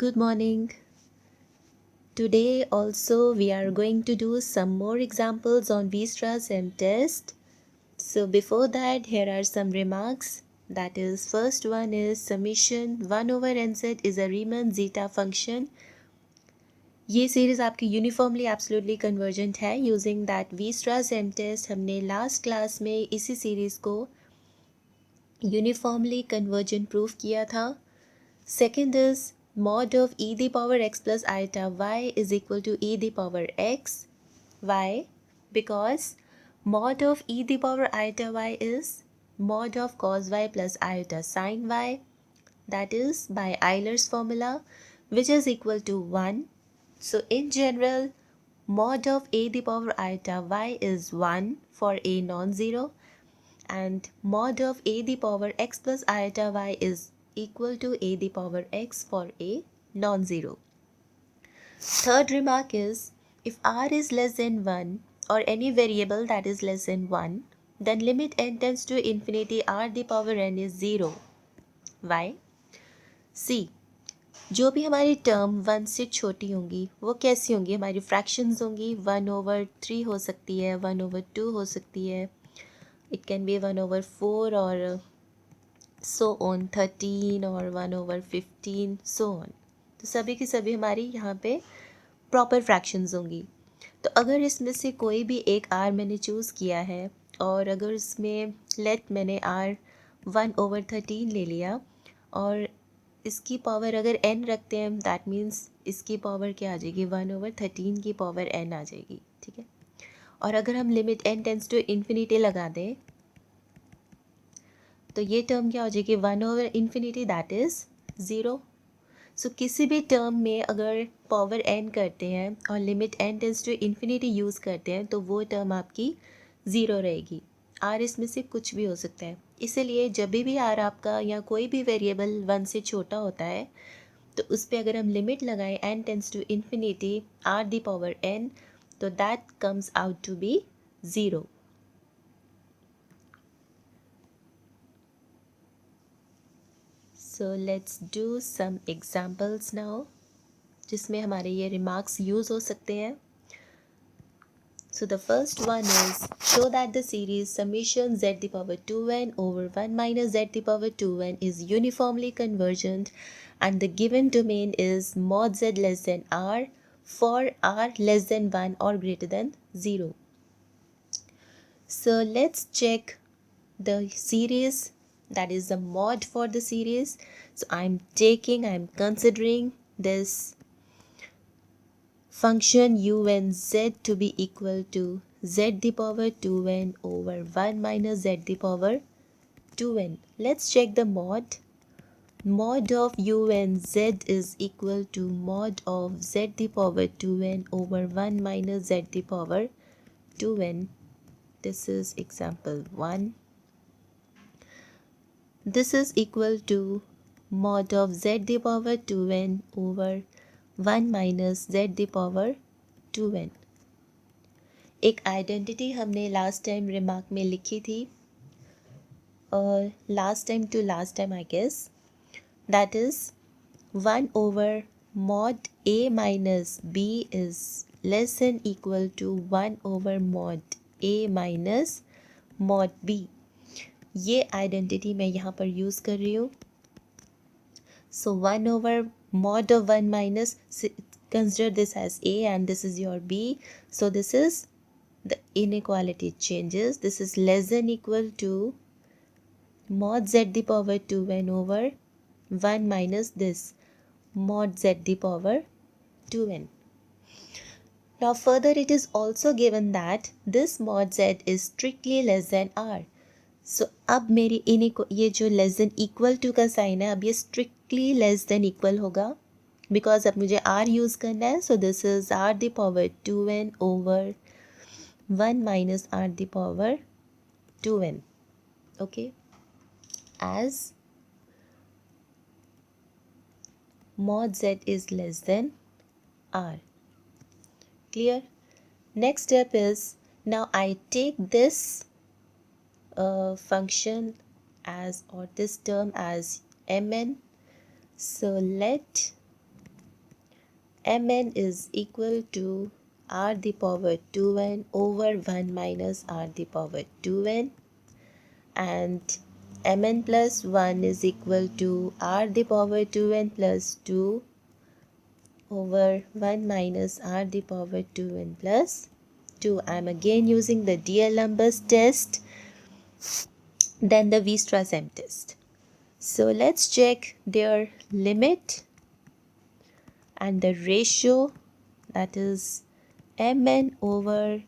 Good morning. Today also we are going to do some more examples on Weierstrass M test. So before that, here are some remarks. That is, first one is summation 1 over nz is a Riemann zeta function. ये series आपकी uniformly absolutely convergent है. Using that Weierstrass M test हमने last class में इसी series को uniformly convergent proof किया था. Second is mod of e the power x plus iota y is equal to e the power x. Why? Because mod of e the power iota y is mod of cos y plus iota sin y. That is by Euler's formula, which is equal to 1. So in general, mod of a the power iota y is 1 for a non-zero, and mod of a the power x plus iota y is equal to a the power x for a non-zero. Third remark is, if r is less than 1 or any variable that is less than 1, then limit n tends to infinity r the power n is 0. Why? See, जो भी हमारी term 1 से छोटी होंगी वो कैसी होंगी? हमारी फ्रैक्शंस होंगी. 1/3 हो सकती है, 1/2 हो सकती है, इट कैन बी 1/4 और so on 13 और 1/15 so on. तो सभी की सभी हमारी यहाँ पे प्रॉपर फ्रैक्शंस होंगी. तो अगर इसमें से कोई भी एक r मैंने चूज़ किया है और अगर इसमें लेट मैंने r 1/13 ले लिया और इसकी पावर अगर n रखते हैं, दैट मीन्स इसकी पावर क्या आ जाएगी? 1/13 की पावर n आ जाएगी. ठीक है. और अगर हम limit n tends to infinity लगा दें तो ये टर्म क्या हो जाएगी? 1/∞, दैट इज़ 0. सो किसी भी टर्म में अगर पावर n करते हैं और limit n tends to infinity use करते हैं तो वो टर्म आपकी 0 रहेगी. r इसमें से कुछ भी हो सकता है. इसीलिए जब भी r आपका या कोई भी वेरिएबल 1 से छोटा होता है तो उस पर अगर हम लिमिट लगाएं n tends to infinity r the power n, तो that comes out to be 0. So let's do some examples now, जिसमें हमारे ये remarks use हो सकते हैं. So the first one is, show that the series summation z the power 2n over 1 minus z the power 2n is uniformly convergent and the given domain is mod z less than r for r less than 1 or greater than 0. So let's check the series, that is the mod for the series. So I'm considering this function u and z to be equal to z the power 2n over 1 minus z the power 2n. Let's check the mod. Mod of u and z is equal to mod of z the power 2n over 1 minus z the power 2n. This is example 1. This is equal to mod of z the power 2n over 1 minus z the power 2n. एक identity हमने last time remark में लिखी थी, और last time I guess, that is 1 over mod a minus b is less than equal to 1 over mod a minus mod b. ये identity मैं यहाँ पर यूज़ कर रही हूँ. सो 1 over mod of 1 minus, consider this as a and this is your b. So this is the inequality changes. This is less than equal to mod z the power 2n over 1 minus this mod z the power 2n. Now further it is also given that this mod z is strictly less than r. सो अब मेरी ये जो less than equal to का sign है, अब ये strictly less than equal होगा because अब मुझे r यूज़ करना है. So this is r the power 2n over 1 minus r the power 2n. Okay, as mod z is less than r. Clear? Next step is, now I take this function as, or this term as mn. So let mn is equal to r the power 2n over 1 minus r the power 2n, and mn plus 1 is equal to r the power 2n plus 2 over 1 minus r the power 2n plus 2. I'm again using the D'Alembert test, then the Weierstrass M test. So let's check their limit and the ratio, that is mn over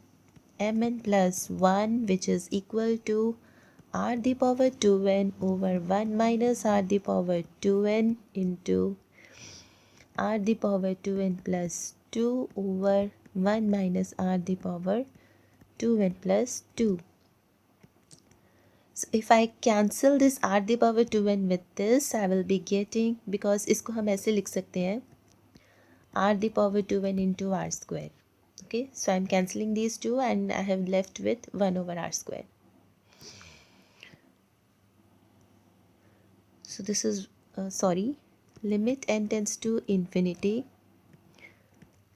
mn plus 1, which is equal to r the power 2n over 1 minus r the power 2n into r the power 2n plus 2 over 1 minus r the power 2n plus 2. So if I cancel this r the power 2n with this, I will be getting, because इसको हम ऐसे लिख सकते हैं r the power 2n into r square. Okay, so I'm cancelling these two and I have left with 1 over r square. So this is, limit n tends to infinity.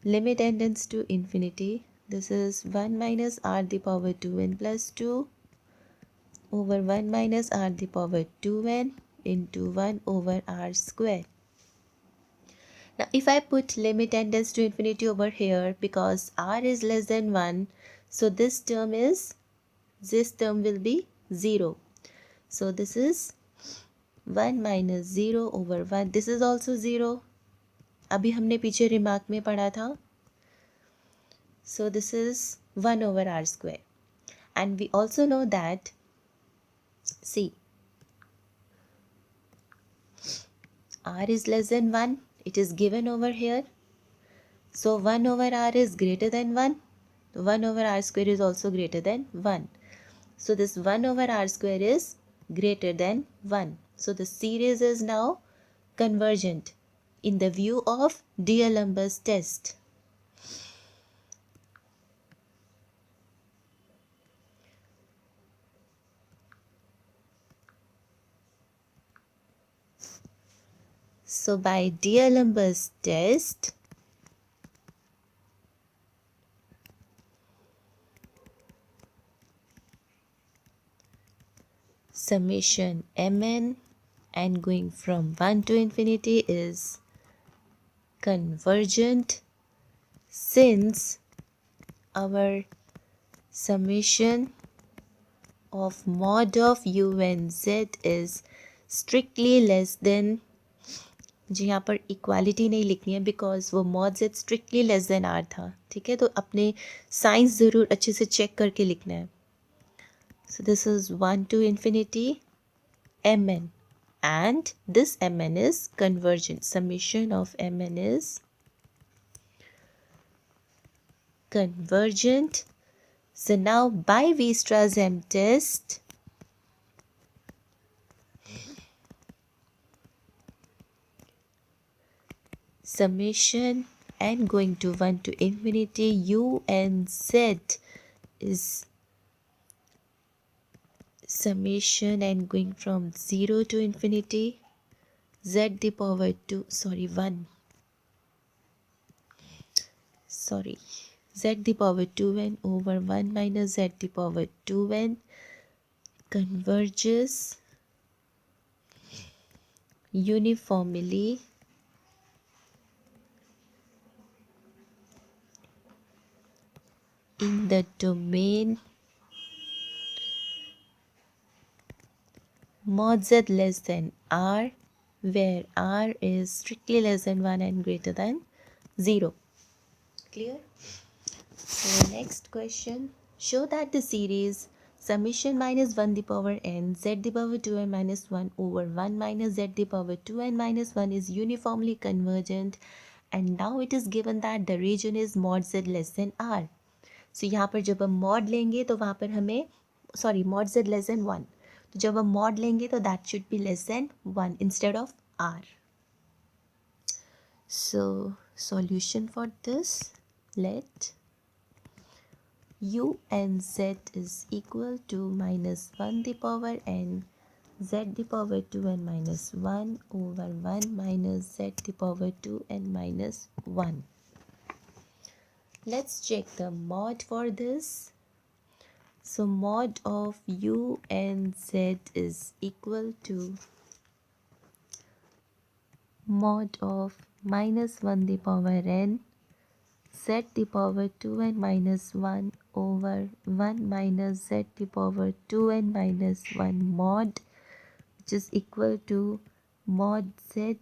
Limit n tends to infinity. This is 1 minus r the power 2n plus 2 over 1 minus r the power 2n into 1 over r square. Now if I put limit n tends to infinity over here, because r is less than 1, so this term will be 0. So this is 1 minus 0 over 1. This is also 0. अभी हमने पीछे remark में पढ़ा था. So this is 1 over r square. And we also know that, see, r is less than 1. It is given over here. So 1 over r is greater than 1. 1 over r square is also greater than 1. So this 1 over r square is greater than 1. So the series is now convergent in the view of D'Alembert's test. So by D'Alembert's test, summation mn and going from 1 to infinity is convergent, since our summation of mod of u and z is strictly less than, जी यहाँ पर equality नहीं लिखनी है because वो mod z strictly less than r था. ठीक है, तो अपने साइंस ज़रूर अच्छे से चेक करके लिखना है. So this is 1 to infinity mn, and this mn is convergent. Summation of mn is convergent. So now by Weierstrass M test, summation and going to 1 to infinity u and z is summation and going from 0 to infinity z the power 2, z the power 2n over 1 minus z the power 2n converges uniformly in the domain mod z less than r, where r is strictly less than 1 and greater than 0. Clear? So next question. Show that the series summation minus 1 the power n z the power 2n minus 1 over 1 minus z the power 2n minus 1 is uniformly convergent, and now it is given that the region is mod z less than r. So यहाँ पर जब हम mod लेंगे तो वहाँ पर हमें mod z less than 1, तो जब हम mod लेंगे तो that should be less than 1 instead of r. So solution for this, let u and z is equal to minus 1 the power n z the power 2n minus 1 over 1 minus z the power 2n minus 1. let's check the mod for this. So mod of u and z is equal to mod of minus 1 the power n z the power 2n minus 1 over 1 minus z the power 2n minus 1 mod, which is equal to mod z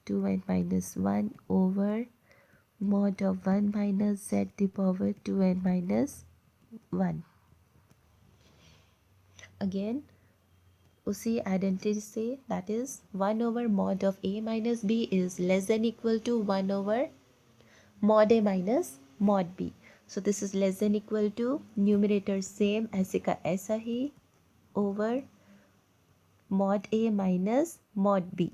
2n minus 1 over mod of 1 minus z the power 2n minus 1. Again उसी identity से, that is 1 over mod of a minus b is less than equal to 1 over mod a minus mod b. So this is less than equal to numerator same ऐसे का ऐसा ही over mod a minus mod b.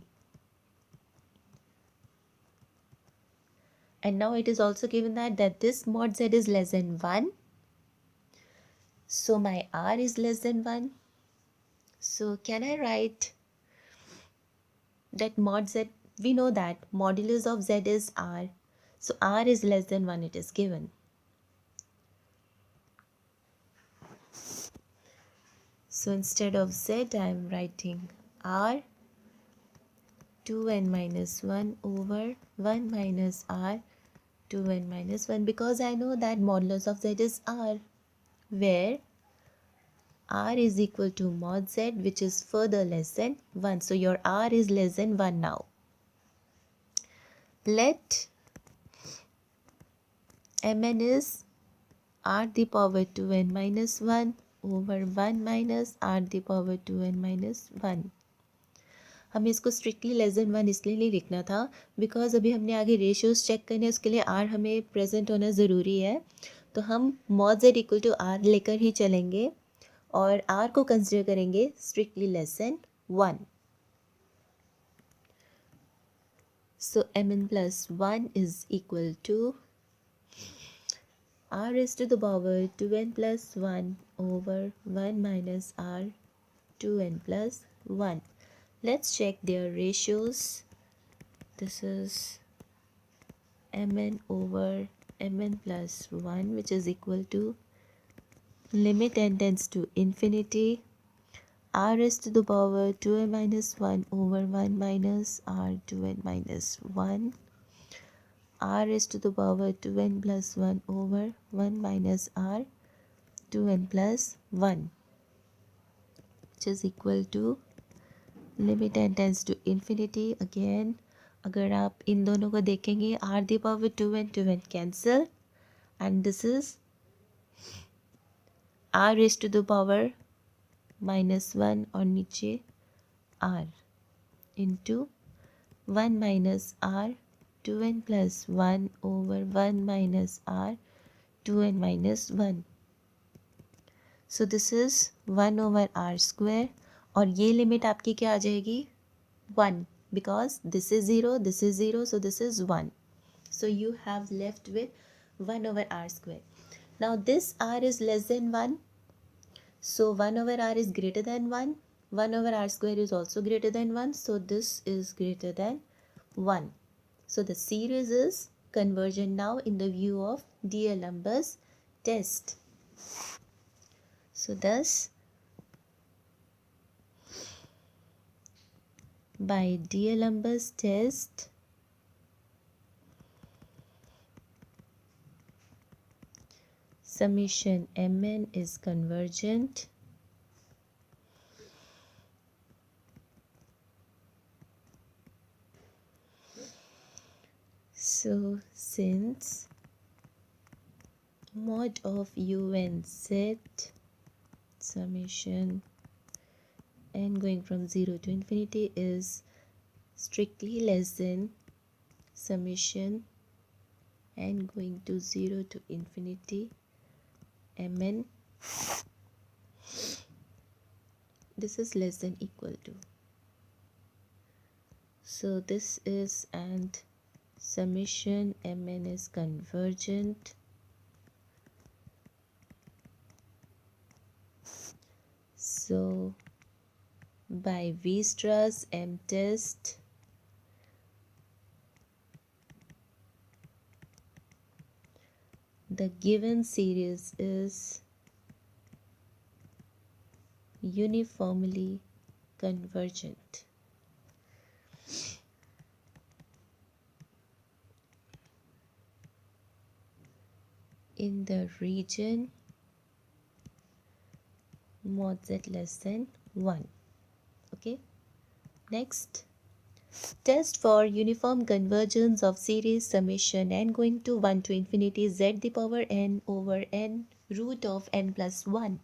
And now it is also given that this mod z is less than 1. So my r is less than 1. So can I write that mod z, we know that modulus of z is r. So r is less than 1, it is given. So instead of z I am writing r 2n minus 1 over 1 minus r 2n minus 1, because I know that modulus of z is r, where r is equal to mod z, which is further less than 1. So your r is less than 1 now. Let mn is r the power 2n minus 1 over 1 minus r the power 2n minus 1. हमें इसको strictly less than 1 इसलिए नहीं लिखना था because अभी हमने आगे ratios check करने हैं, उसके लिए आर हमें प्रेजेंट होना ज़रूरी है. तो हम mod z equal to r लेकर ही चलेंगे और आर को कंसिडर करेंगे strictly less than 1. So mn plus 1 is equal to r raised to the power 2n plus 1 over 1 minus r 2n plus 1. Let's check their ratios. This is mn over mn plus 1, which is equal to limit n tends to infinity r raised to the power 2n minus 1 over 1 minus r 2n minus 1, r raised to the power 2n plus 1 over 1 minus r 2n plus 1, which is equal to limit n tends to infinity. Again अगर आप इन दोनों को देखेंगे r the power 2n cancel and this is r raise to the power -1 और नीचे r into 1 minus r 2n plus 1 over 1 minus r 2n minus 1. So this is 1 over r square. और ये लिमिट आपकी क्या आ जाएगी 1, because this is 0 so this is 1. So you have left with 1 over r square. Now this r is less than 1, so 1 over r is greater than 1. 1 over r square is also greater than 1, so this is greater than 1. So the series is convergent now in the view of D'Alembert test. So thus by D'Alembert test, summation mn is convergent. So since mod of u and z summation n going from 0 to infinity is strictly less than summation n going to 0 to infinity mn, this is less than equal to. So this is, and summation mn is convergent. So by Weierstrass M test, the given series is uniformly convergent. In the region mod z less than 1. Okay, next, test for uniform convergence of series summation n going to 1 to infinity z the power n over n root of n plus 1.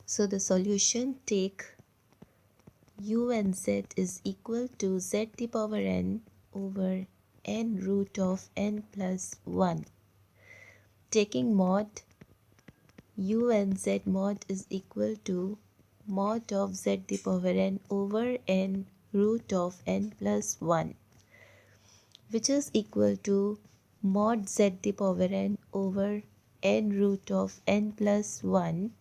So the solution, take u and z is equal to z the power n over n root of n plus 1. Taking mod u and z mod is equal to mod of z the power n over n root of n plus 1, which is equal to mod z the power n over n root of n plus 1,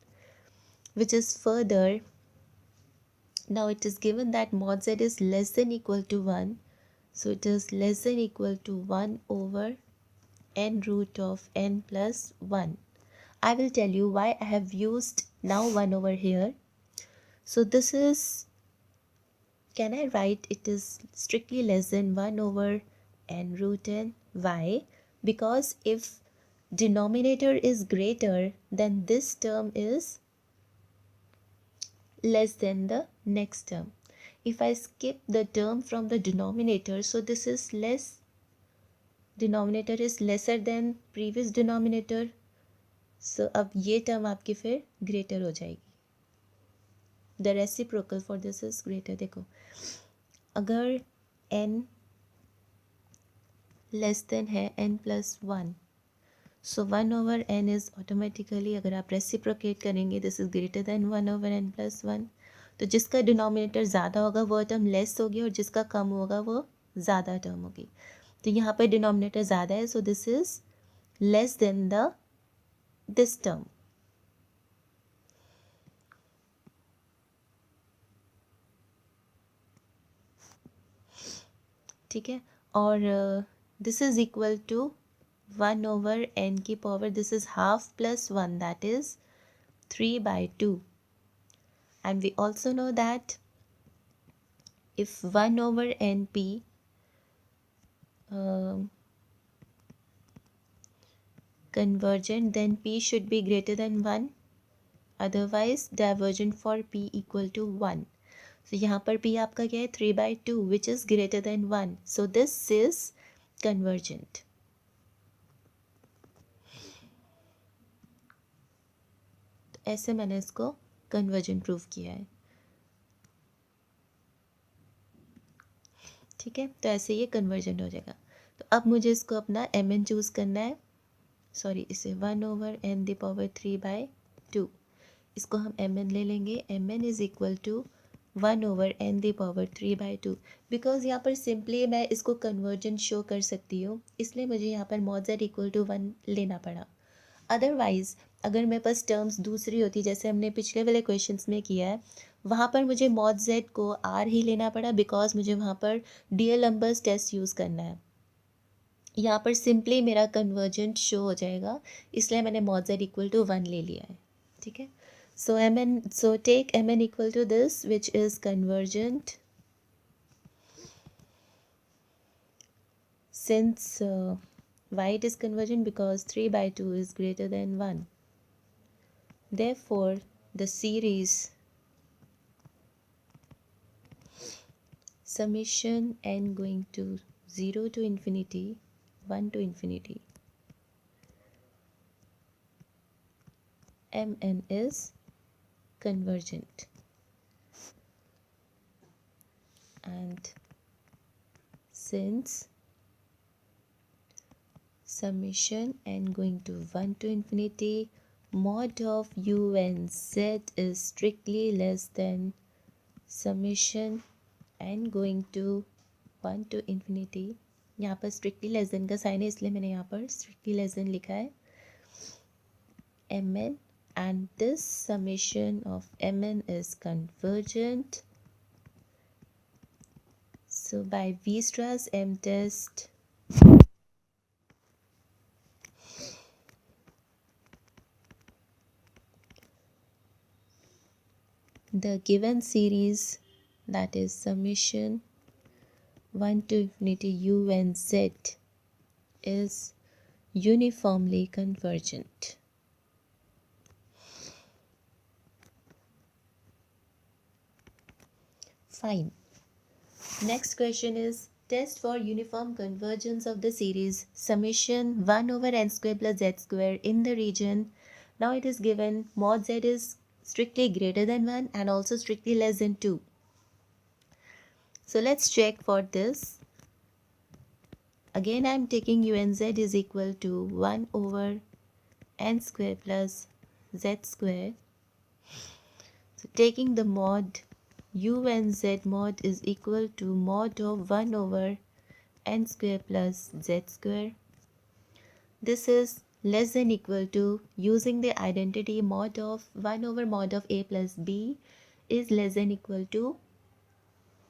which is further, now it is given that mod z is less than equal to 1, so it is less than equal to 1 over n root of n plus 1. I will tell you why I have used now 1 over here. So this is, can I write it is strictly less than 1 over n root n? Why? Because if denominator is greater, then this term is less than the next term. If I skip the term from the denominator, so this is less, denominator is lesser than previous denominator. So अब ये term आपकी फिर greater हो जाएगी. The reciprocal for this is greater. देखो, अगर n less than है n plus 1, so 1 over n is automatically, अगर आप reciprocate करेंगे, this is greater than 1 over n plus 1. तो जिसका डिनोमिनेटर ज़्यादा होगा वो टर्म लेस होगी और जिसका कम होगा वो ज़्यादा टर्म होगी. तो यहाँ पर डिनोमिनेटर ज़्यादा है, so this is less than the this term. ठीक है, और this is equal to 1 over n की power, this is half plus 1, that is 3/2. And we also know that if 1 over np convergent, then p should be greater than 1, otherwise divergent for p equal to 1. So यहाँ पर p आपका क्या है 3/2, which is greater than 1. So this is convergent. तो ऐसे मैंने इसको convergent proof किया है. ठीक है, तो ऐसे ये कन्वर्जेंट हो जाएगा. तो अब मुझे इसको अपना mn चूज़ करना है. सॉरी, इसे 1 over n द पावर 3/2, इसको हम mn ले लेंगे. mn is equal to 1 over n the power 3/2. Because यहाँ पर सिंपली मैं इसको कन्वर्जेंट शो कर सकती हूँ, इसलिए मुझे यहाँ पर mod z इक्वल टू 1 लेना पड़ा. अदरवाइज़ अगर मेरे पास टर्म्स दूसरी होती, जैसे हमने पिछले वाले क्वेश्चंस में किया है, वहाँ पर मुझे mod z को r ही लेना पड़ा, बिकॉज मुझे वहाँ पर डीएलम्बर्स टेस्ट यूज़ करना है. यहाँ पर सिंपली मेरा कन्वर्जेंट शो हो जाएगा, इसलिए मैंने mod z इक्वल टू 1 ले लिया है. ठीक है, so mn, so take mn equal to this which is convergent. Since why it is convergent? Because 3/2 is greater than 1. Therefore, the series summation n going to 0 to infinity, 1 to infinity, mn is convergent. And since summation n going to 1 to infinity, mod of u and z is strictly less than summation n going to 1 to infinity. यहाँ पर strictly less than का sign है, इसलिए मैंने यहाँ पर strictly less than लिखा है mn, and this summation of mn is convergent. So by Weierstrass M test, the given series, that is summation 1 to infinity u and z, is uniformly convergent. Fine. Next question is test for uniform convergence of the series summation 1 over n square plus z square in the region. Now it is given mod z is strictly greater than 1 and also strictly less than 2. So let's check for this. Again I am taking u and z is equal to 1 over n square plus z square. So taking the mod u and z mod is equal to mod of 1 over n square plus z square. This is less than equal to, using the identity, mod of 1 over mod of a plus b is less than equal to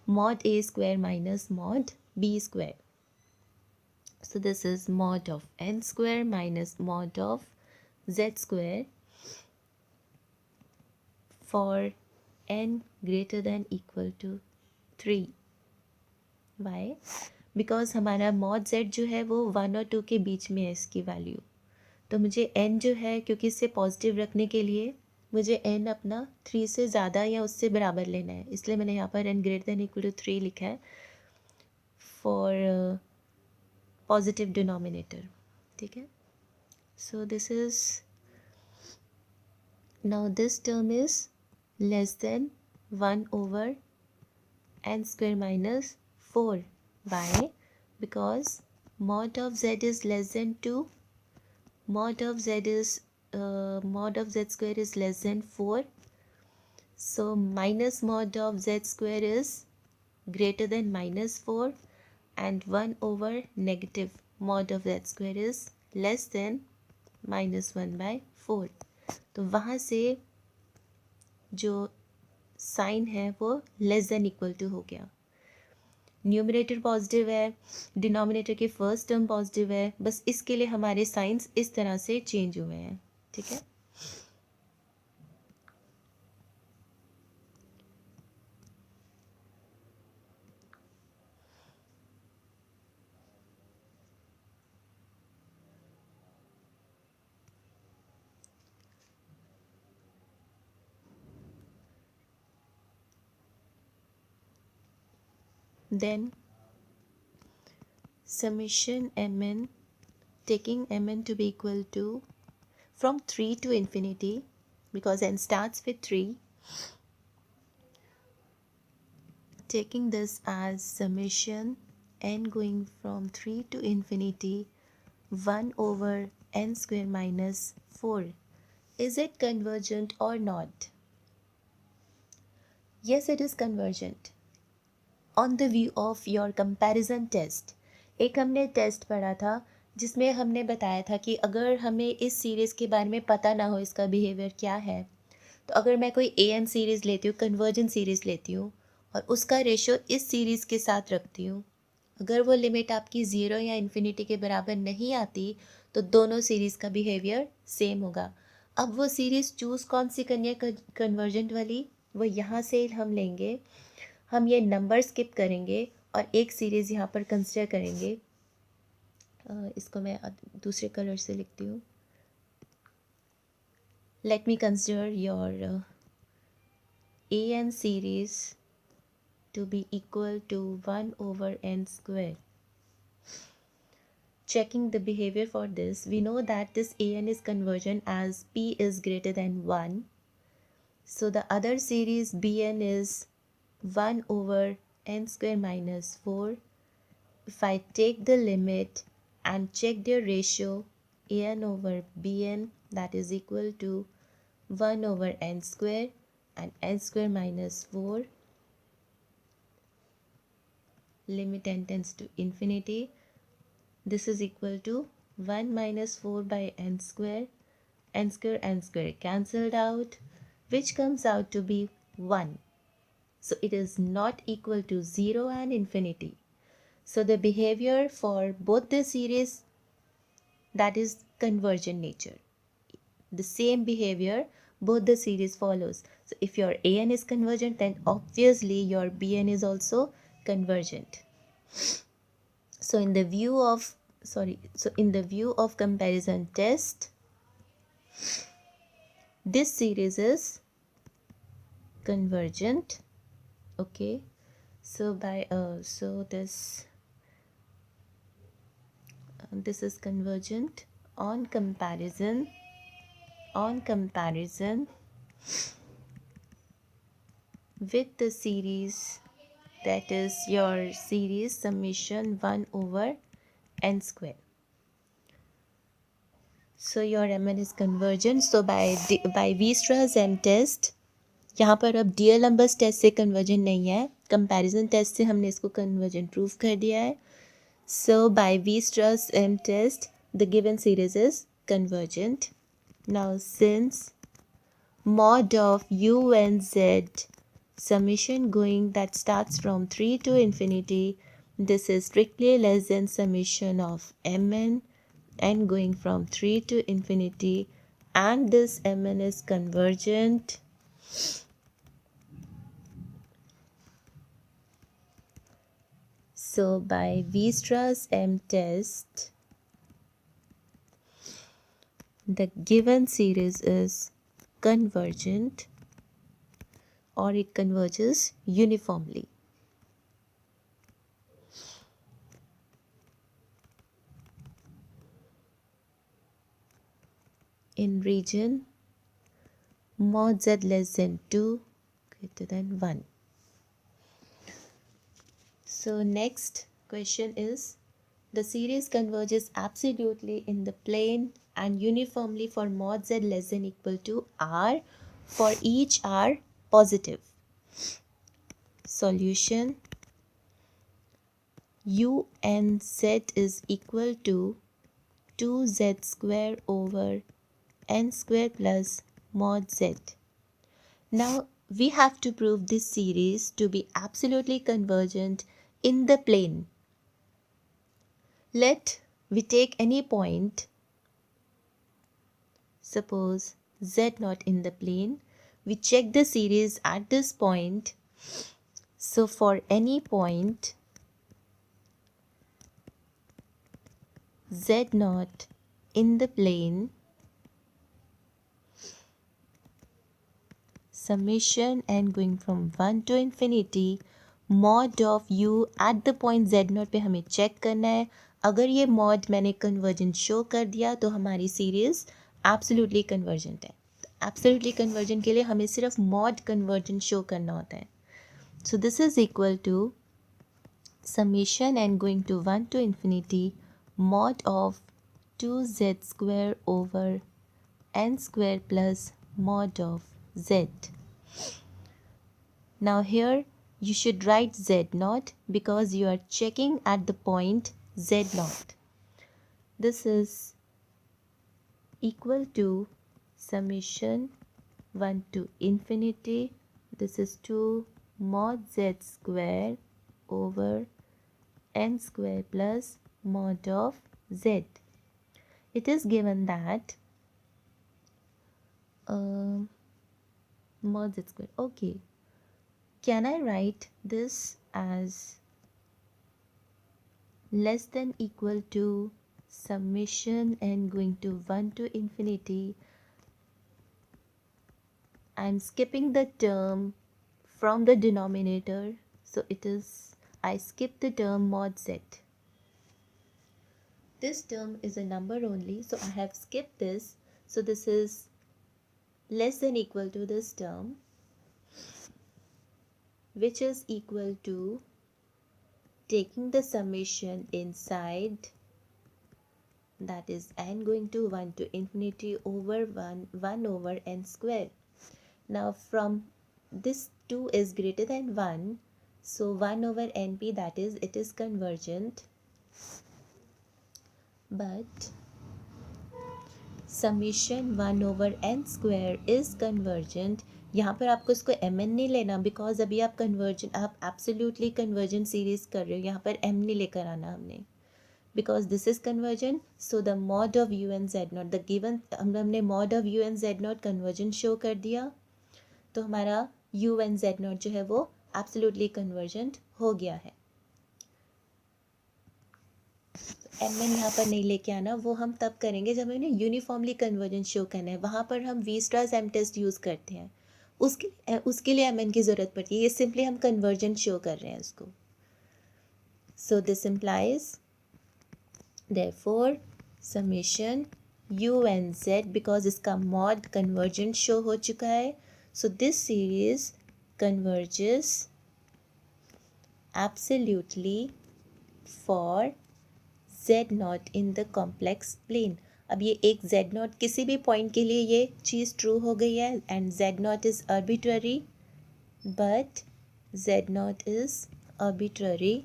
mod a square minus mod b square. So this is mod of n square minus mod of z square for n greater than equal to 3. Why? Because हमारा mod z जो है वो 1 और 2 के बीच में है इसकी value. तो मुझे n जो है, क्योंकि इससे पॉजिटिव रखने के लिए मुझे n अपना 3 से ज़्यादा या उससे बराबर लेना है, इसलिए मैंने यहाँ पर n greater than equal to 3 लिखा है फॉर पॉजिटिव डिनोमिनेटर. ठीक है. So this is now this term is less than 1 over n square minus 4. Why? Because mod of z is less than 2. Mod of z square is less than 4. So minus mod of z square is greater than minus 4, and 1 over negative mod of z square is less than minus 1 by 4. तो वहाँ से जो sign है वो less than equal to हो गया. Numerator positive है, denominator की फर्स्ट टर्म पॉजिटिव है, बस इसके लिए हमारे साइंस इस तरह से चेंज हुए हैं. ठीक है. Then summation mn, taking mn to be equal to from 3 to infinity, because n starts with 3, taking this as summation n going from 3 to infinity 1 over n square minus 4. Is it convergent or not? Yes, it is convergent. On the view of your comparison test, एक हमने test पढ़ा था जिसमें हमने बताया था कि अगर हमें इस सीरीज़ के बारे में पता ना हो इसका बिहेवियर क्या है, तो अगर मैं कोई an सीरीज़ लेती हूँ, कन्वर्जेंट सीरीज़ लेती हूँ और उसका रेशो इस सीरीज़ के साथ रखती हूँ, अगर वो लिमिट आपकी 0 या इन्फिनिटी के बराबर नहीं आती तो दोनों सीरीज़ का बिहेवियर सेम होगा. अब वो सीरीज़ चूज़ कौन सी करनी है कन्वर्जेंट वाली, वो यहाँ से हम लेंगे. हम ये नंबर स्किप करेंगे और एक सीरीज़ यहाँ पर कंसिडर करेंगे. इसको मैं दूसरे कलर से लिखती हूँ. Let me consider your an series to be equal to 1 over n square. Checking the behavior for this, we know that this an is convergent as p is greater than 1. So the other series bn is 1 over n square minus 4. If I take the limit and check their ratio, an over bn, that is equal to 1 over n square and n square minus 4. Limit n tends to infinity. This is equal to 1 minus 4 by n square cancelled out, which comes out to be 1. So it is not equal to 0 and infinity. So the behavior for both the series, that is convergent nature. The same behavior both the series follows. So if your an is convergent, then obviously your bn is also convergent. So in the view of comparison test, this series is convergent. Okay, so this is convergent on comparison with the series, that is your series summation 1 over n square. So your mn is convergent. So by Weierstrass M test, यहाँ पर अब dear numbers test से conversion नहीं है, comparison test से हमने इसको conversion prove कर दिया है. So by Weierstrass M test, the given series is convergent. Now since mod of u and z summation going that starts from 3 to infinity, this is strictly less than summation of mn and going from 3 to infinity, and this mn is convergent. So by Weierstrass M test, the given series is convergent, or it converges uniformly. In region mod z less than 2 greater than 1. So next question is, the series converges absolutely in the plane and uniformly for mod z less than equal to r for each r positive. Solution: u and z is equal to 2z square over n square plus mod z. Now we have to prove this series to be absolutely convergent in the plane. Let we take any point, suppose z not in the plane. We check the series at this point. So for any point z not in the plane, summation and going from 1 to infinity, mod of u at the point z not पे हमें check करना है. अगर ये mod मैंने convergent show कर दिया तो हमारी सीरीज़ एब्सोल्युटली कन्वर्जेंट है. एब्सोल्युटली कन्वर्जेंट के लिए हमें सिर्फ mod कन्वर्जेंट शो करना होता है. So this is equal to summation and going to 1 to infinity mod of 2z square over n square plus mod of z. Now here you should write z naught because you are checking at the point z naught. This is equal to summation 1 to infinity. This is 2 mod z square over n square plus mod of z. It is given that mod z square. Okay, can I write this as less than equal to summation and going to 1 to infinity? I'm skipping the term from the denominator, so it is, I skip the term mod z. This term is a number only, so I have skipped this. So this is less than equal to this term, which is equal to taking the summation inside, that is n going to 1 to infinity over 1 over n square. Now from this 2 is greater than 1, so 1 over np, that is it is convergent. But summation 1 over n square is convergent. यहाँ पर आपको इसको mn नहीं लेना, because अभी आप absolutely convergent series कर रहे हो. यहाँ पर m नहीं लेकर आना हमने. because this is convergent, so the mod of u and z naught, the given हमने mod of u and z naught convergent show कर दिया, तो हमारा u and z naught जो है वो absolutely convergent हो गया है. mn यहाँ पर नहीं लेके आना, वो हम तब करेंगे जब हमें यूनिफॉर्मली कन्वर्जेंट शो करना है, वहाँ पर हम वीयरस्ट्रास एम टेस्ट यूज़ करते हैं, उसके लिए mn की ज़रूरत पड़ती है. ये सिंपली हम कन्वर्जेंट शो कर रहे हैं उसको. So this implies therefore summation u and z, because इसका mod convergent show हो चुका है, so this series converges absolutely for z naught in the complex plane. अब ये एक z naught किसी भी पॉइंट के लिए ये चीज़ ट्रू हो गई है, and z naught is arbitrary, but z naught is arbitrary,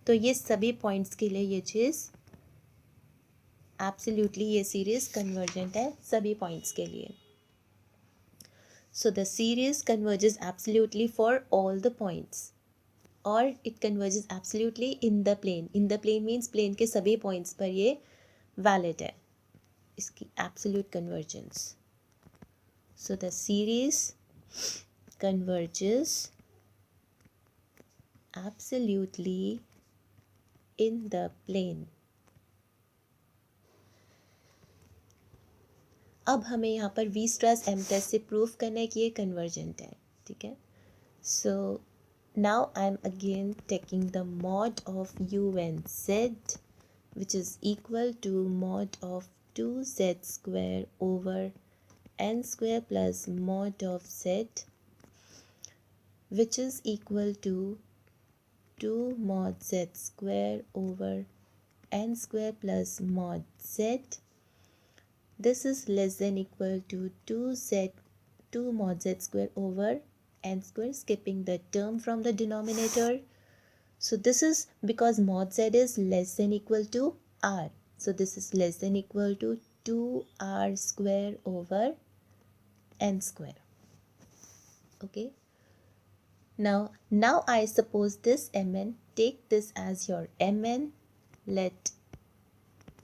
तो ये सभी पॉइंट्स के लिए ये चीज़ एब्सोल्युटली ये सीरीज कन्वर्जेंट है सभी पॉइंट्स के लिए. So the series converges absolutely for all the points, और it converges absolutely in the plane. In the plane means plane के सभी पॉइंट्स पर ये वैलिड है, इसकी absolute convergence. So the series converges absolutely in the plane. अब हमें यहाँ पर वीयरस्ट्रास एम टेस्ट से प्रूव करना है कि ये कन्वर्जेंट है. ठीक है. So now I am again taking the mod of u and z which is equal to mod of 2z square over n square plus mod of z which is equal to 2 mod z square over n square plus mod z. This is less than equal to 2 mod z square over n square, skipping the term from the denominator. So this is because mod z is less than equal to r. So this is less than equal to 2r square over n square. Okay. Now I suppose this mn, take this as your mn. Let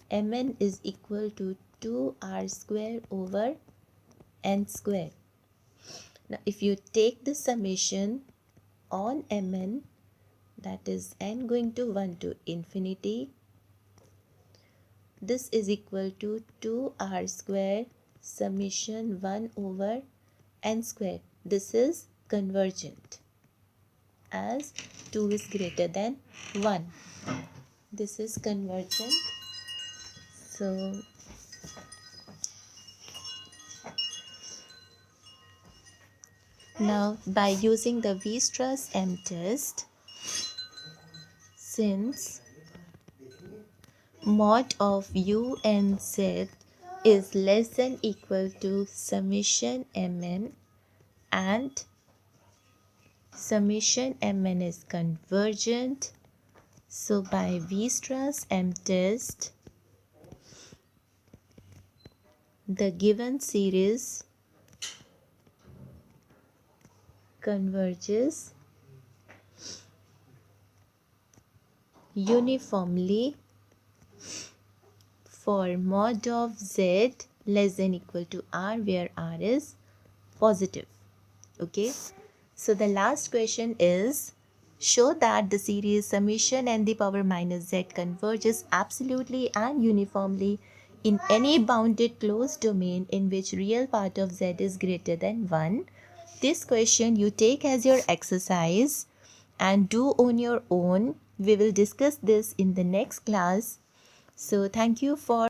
mn is equal to 2r square over n square. Now if you take the summation on mn, that is n going to 1 to infinity, this is equal to 2r square summation 1 over n square. This is convergent as 2 is greater than 1. This is convergent. So now by using the Weierstrass M test, since mod of u and z is less than equal to summation mn and summation mn is convergent, so by Weierstrass M test the given series converges uniformly for mod of z less than equal to r, where r is positive. Okay, so the last question is, show that the series summation n the power minus z converges absolutely and uniformly in any bounded closed domain in which real part of z is greater than 1. This question you take as your exercise and do on your own. We will discuss this in the next class. So thank you for